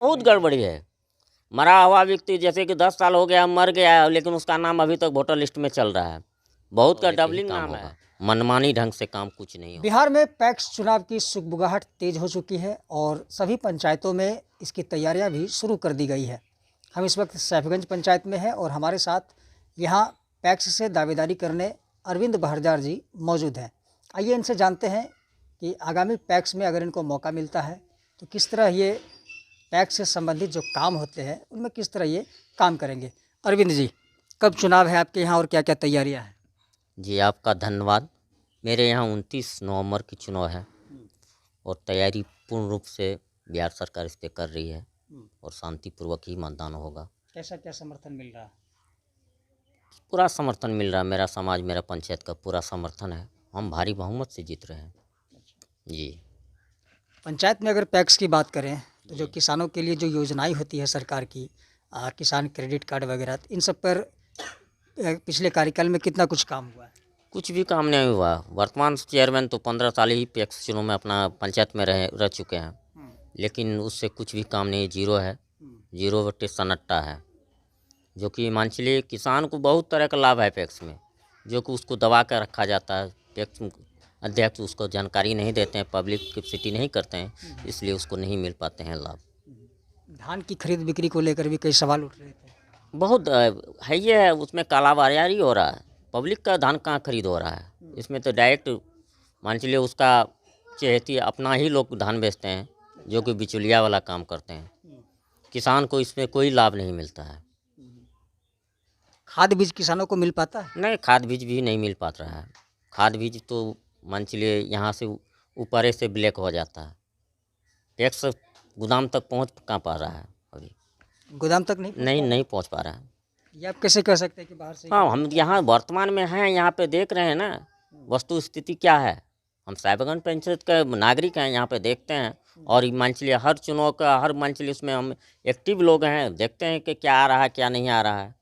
बहुत गड़बड़ी है। मरा हुआ व्यक्ति जैसे कि 10 साल हो गया, मर गया है, लेकिन उसका नाम अभी तक वोटर लिस्ट में चल रहा है। बहुत का डबलिंग नाम है। मनमानी ढंग से काम कुछ नहीं हो। बिहार में पैक्स चुनाव की सुगबुगाहट तेज हो चुकी है और सभी पंचायतों में इसकी तैयारियां भी शुरू कर दी गई है। हम इस वक्त सैफगंज पंचायत में हैं और हमारे साथ यहाँ पैक्स से दावेदारी करने अरविंद बहरजार जी मौजूद हैं। आइए इनसे जानते हैं कि आगामी पैक्स में अगर इनको मौका मिलता है तो किस तरह ये पैक्स से संबंधित जो काम होते हैं उनमें किस तरह ये काम करेंगे। अरविंद जी, कब चुनाव है आपके यहाँ और क्या क्या तैयारियाँ हैं? जी आपका धन्यवाद। मेरे यहाँ 29 नवंबर की चुनाव है और तैयारी पूर्ण रूप से बिहार सरकार इस पर कर रही है और शांतिपूर्वक ही मतदान होगा। कैसा क्या समर्थन मिल रहा है? पूरा समर्थन मिल रहा है। मेरा समाज, मेरा पंचायत का पूरा समर्थन है। हम भारी बहुमत से जीत रहे हैं। जी, पंचायत में अगर पैक्स की बात करें तो जो किसानों के लिए जो योजनाएं होती है सरकार की, किसान क्रेडिट कार्ड वगैरह, इन सब पर पिछले कार्यकाल में कितना कुछ काम हुआ है? कुछ भी काम नहीं हुआ। वर्तमान चेयरमैन तो 15 साल ही पैक्स चुनाव में अपना पंचायत में रह चुके हैं, लेकिन उससे कुछ भी काम नहीं, जीरो है। जीरो बटे सन्नाटा है। जो कि मान चलिए किसान को बहुत तरह का लाभ है पैक्स में, जो कि उसको दबा कर रखा जाता है। पैक्स अध्यक्ष उसको जानकारी नहीं देते हैं, पब्लिसिटी नहीं करते हैं, इसलिए उसको नहीं मिल पाते हैं लाभ। धान की खरीद बिक्री को लेकर भी कई सवाल उठ रहे थे। बहुत है, ये है, उसमें कालाबाजारी हो रहा है। पब्लिक का धान कहाँ खरीद हो रहा है? इसमें तो डायरेक्ट मान चलिए उसका चहेती अपना ही लोग धान बेचते हैं, जो कि बिचौलिया वाला काम करते हैं। किसान को इसमें कोई लाभ नहीं मिलता है। खाद बीज किसानों को मिल पाता है? नहीं, खाद बीज भी नहीं मिल पाता है। खाद बीज तो मान चलिए यहाँ से ऊपर से ब्लैक हो जाता है। टैक्स गोदाम तक पहुँच कहाँ पा रहा है? अभी गोदाम तक नहीं पहुँच पा रहा है। ये आप कैसे कह सकते हैं कि बाहर से? हाँ, हम यहाँ वर्तमान में हैं, यहाँ पे देख रहे हैं ना वस्तु स्थिति क्या है। हम साहिबगंज पंचायत के नागरिक हैं, यहाँ पे देखते हैं। और मान चलिए हर चुनाव का हर मान चलिए उसमें हम एक्टिव लोग हैं, देखते हैं कि क्या आ रहा है क्या नहीं आ रहा है।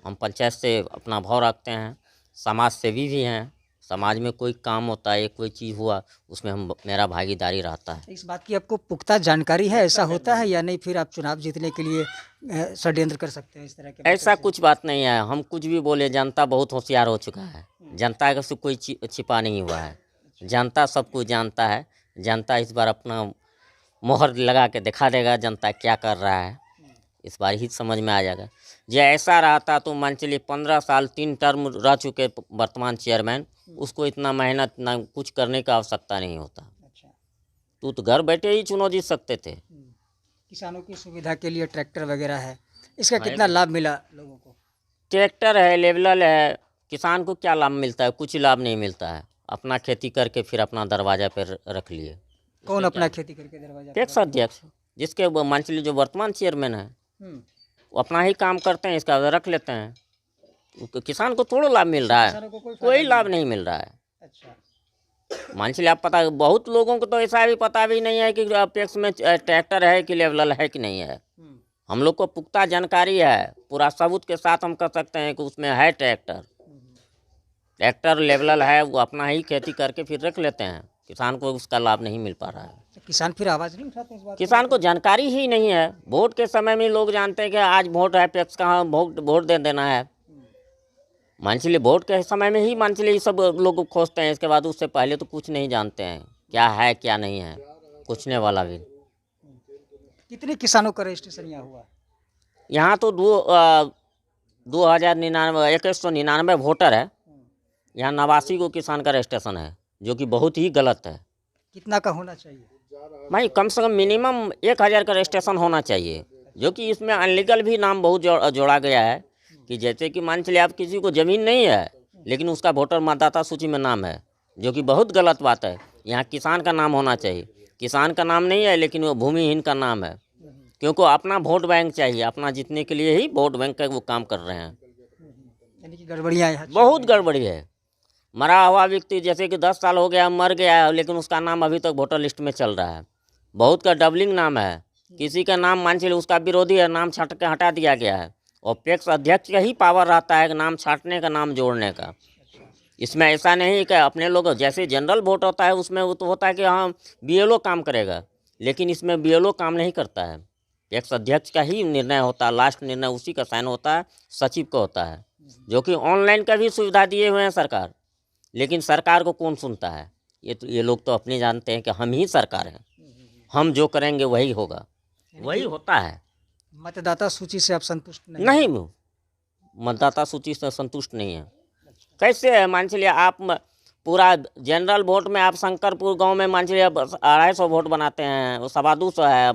हम पंचायत से अपना भाव रखते हैं, समाज सेवी भी हैं। समाज में कोई काम होता है, कोई चीज़ हुआ, उसमें मेरा भागीदारी रहता है। इस बात की आपको पुख्ता जानकारी है, ऐसा होता है या नहीं? फिर आप चुनाव जीतने के लिए षड्यंत्र कर सकते हैं इस तरह के? ऐसा कुछ बात नहीं है। हम कुछ भी बोले, जनता बहुत होशियार हो चुका है। जनता का से कोई छिपा नहीं हुआ है। जनता सब कुछ जानता है। जनता इस बार अपना मोहर लगा के दिखा देगा जनता क्या कर रहा है। इस बार ही समझ में आ जाएगा। जो ऐसा रहता तो मान चलिए 15 साल 3 टर्म रह चुके वर्तमान चेयरमैन, उसको इतना मेहनत ना कुछ करने का आवश्यकता नहीं होता। तो घर बैठे ही चुनाव जीत सकते थे। किसानों की सुविधा के लिए ट्रैक्टर वगैरह है, इसका कितना लाभ मिला लोगों को? ट्रैक्टर है, लेवलर है, किसान को क्या लाभ मिलता है? कुछ लाभ नहीं मिलता है। अपना खेती करके फिर अपना दरवाजा पर रख लिए। कौन अपना खेती करके दरवाजा? टैक्स अध्यक्ष, जिसके मान चलिए जो वर्तमान चेयरमैन है, वो अपना ही काम करते हैं, इसका रख लेते हैं। किसान को थोड़ा लाभ मिल रहा है, कोई लाभ नहीं मिल रहा है। अच्छा, मान चलिए आप पता, बहुत लोगों को तो ऐसा भी पता भी नहीं है कि पैक्स में ट्रैक्टर है कि लेवलर है कि नहीं है। हम लोग को पुख्ता जानकारी है, पूरा सबूत के साथ हम कह सकते हैं कि उसमें है ट्रैक्टर। ट्रैक्टर लेवलर है, वो अपना ही खेती करके फिर रख लेते हैं। किसान को उसका लाभ नहीं मिल पा रहा है। तो किसान फिर आवाज़ नहीं उठाते इस बात? किसान को जानकारी ही नहीं है। वोट के समय में लोग जानते हैं कि आज वोट है, पैक्स कहाँ वोट दे देना है। मान चलिए वोट के समय में ही मान चलिए सब लोग खोजते हैं। इसके बाद उससे पहले तो कुछ नहीं जानते हैं क्या है क्या नहीं है, पूछने वाला भी। कितने किसानों का रजिस्ट्रेशन यहाँ हुआ? यहाँ तो 2199 वोटर है। यहाँ 89 को किसान का रजिस्ट्रेशन है, जो कि बहुत ही गलत है। कितना का होना चाहिए भाई? कम से कम मिनिमम 1000 का रजिस्ट्रेशन होना चाहिए, जो कि इसमें अनलीगल भी नाम बहुत जोड़ा गया है। कि जैसे कि मान चलिए आप किसी को ज़मीन नहीं है, लेकिन उसका वोटर मतदाता सूची में नाम है, जो कि बहुत गलत बात है। यहाँ किसान का नाम होना चाहिए। किसान का नाम नहीं है, लेकिन वो भूमिहीन का नाम है, क्योंकि अपना वोट बैंक चाहिए। अपना जीतने के लिए ही वोट बैंक का वो काम कर रहे हैं। यानी कि गड़बड़ियाँ हैं। बहुत गड़बड़ी है। मरा हुआ व्यक्ति जैसे कि 10 साल हो गया, मर गया है, लेकिन उसका नाम अभी तक वोटर लिस्ट में चल रहा है। बहुत का डबलिंग नाम है। किसी का नाम मान चलिए उसका विरोधी है, नाम छाट के हटा दिया गया है। और पैक्स अध्यक्ष का ही पावर रहता है कि नाम छाटने का, नाम जोड़ने का। इसमें ऐसा नहीं कि अपने लोग जैसे जनरल वोट होता है उसमें वो तो होता है कि हाँ BLO काम करेगा, लेकिन इसमें BLO काम नहीं करता है। पैक्स अध्यक्ष का ही निर्णय होता है, लास्ट निर्णय उसी का साइन होता है, सचिव का होता है, जो कि ऑनलाइन का भी सुविधा दिए हुए हैं सरकार। लेकिन सरकार को कौन सुनता है? ये लोग तो अपने जानते हैं कि हम ही सरकार हैं, हम जो करेंगे वही होगा, वही होता है। मतदाता सूची से आप संतुष्ट नहीं, मतदाता सूची से संतुष्ट नहीं है। कैसे है? मान चलिए आप पूरा जनरल वोट में आप शंकरपुर गांव में मान चलिए 250 वोट बनाते हैं, 225 है,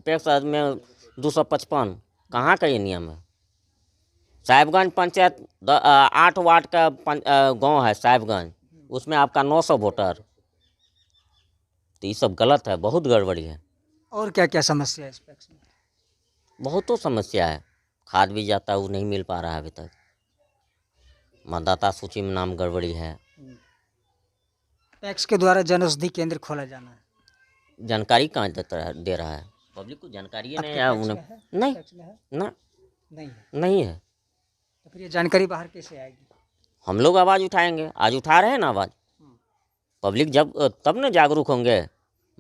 पैक्स में 255। कहाँ का ये नियम है? साहिबगंज पंचायत 8 वार्ड का गांव है साहिबगंज, उसमें आपका 900 वोटर। तो ये सब गलत है, बहुत गड़बड़ी है। और क्या क्या समस्या है इस पैक्स में? बहुत तो समस्या है, खाद भी जाता है वो नहीं मिल पा रहा है अभी तक। मतदाता सूची में नाम गड़बड़ी है। पैक्स के द्वारा जन औषधि केंद्र खोला जाना है, जानकारी कहाँ दे रहा है? पब्लिक को जानकारी नहीं है। उन्हें नहीं पैक्स में है? ना, नहीं है। नहीं है। तो फिर ये जानकारी बाहर कैसे आएगी? हम लोग आवाज़ उठाएंगे, आज उठा रहे हैं ना आवाज़। पब्लिक जब तब ना जागरूक होंगे।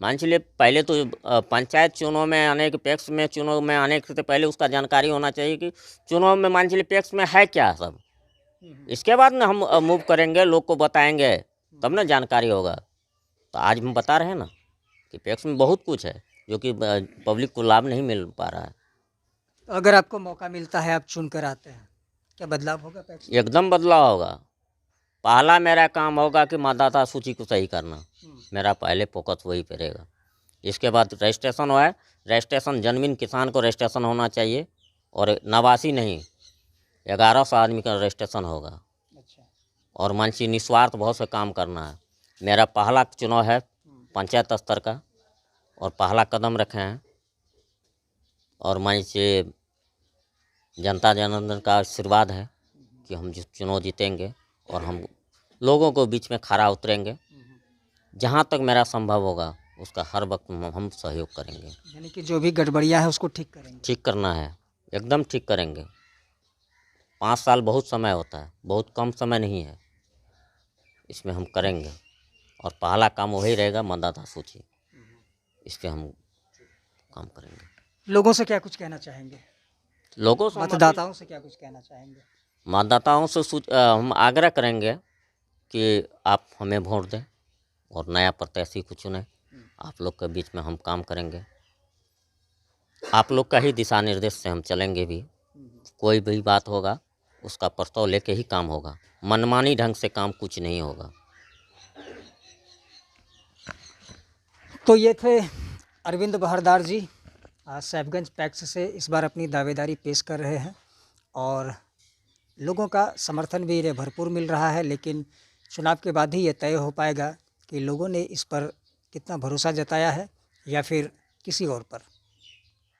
मान चलिए पहले तो पंचायत चुनाव में आने के, पैक्स में चुनाव में आने से पहले उसका जानकारी होना चाहिए कि चुनाव में मान चलिए पैक्स में है क्या सब। इसके बाद ना हम मूव करेंगे, लोग को बताएंगे, तब ना जानकारी होगा। तो आज हम बता रहे हैं ना कि पैक्स में बहुत कुछ है जो कि पब्लिक को लाभ नहीं मिल पा रहा है। तो अगर आपको मौका मिलता है, आप चुन कर आते हैं, क्या बदलाव होगा पैक्स में? एकदम बदलाव होगा। पहला मेरा काम होगा कि मतदाता सूची को सही करना, मेरा पहले फोकस वही पे रहेगा। इसके बाद रजिस्ट्रेशन हुआ है, रजिस्ट्रेशन जन्मदिन किसान को रजिस्ट्रेशन होना चाहिए, और नवासी नहीं 1100 आदमी का रजिस्ट्रेशन होगा। अच्छा। और मानसी निस्वार्थ भाव से काम करना है। मेरा पहला चुनाव है पंचायत स्तर का, और पहला कदम रखे हैं, और मानसी जनता जनार्दन का आशीर्वाद है कि हम चुनाव जीतेंगे, और हम लोगों को बीच में खड़ा उतरेंगे। जहाँ तक मेरा संभव होगा उसका हर वक्त हम सहयोग करेंगे। यानी कि जो भी गड़बड़ियाँ है उसको ठीक करेंगे। ठीक करना है, एकदम ठीक करेंगे। 5 साल बहुत समय होता है, बहुत कम समय नहीं है, इसमें हम करेंगे। और पहला काम वही रहेगा, मतदाता सूची, इस पर हम काम करेंगे। लोगों से क्या कुछ कहना चाहेंगे? लोगों से, मतदाताओं से क्या कुछ कहना चाहेंगे? मतदाताओं से हम आग्रह करेंगे कि आप हमें वोट दें और नया प्रत्याशी को चुनें। आप लोग के बीच में हम काम करेंगे, आप लोग का ही दिशा निर्देश से हम चलेंगे भी। कोई भी बात होगा उसका प्रस्ताव लेके ही काम होगा, मनमानी ढंग से काम कुछ नहीं होगा। तो ये थे अरविंद बहरदार जी, साहिबगंज पैक्स से इस बार अपनी दावेदारी पेश कर रहे हैं, और लोगों का समर्थन भी इन्हें भरपूर मिल रहा है। लेकिन चुनाव के बाद ही ये तय हो पाएगा कि लोगों ने इस पर कितना भरोसा जताया है या फिर किसी और पर।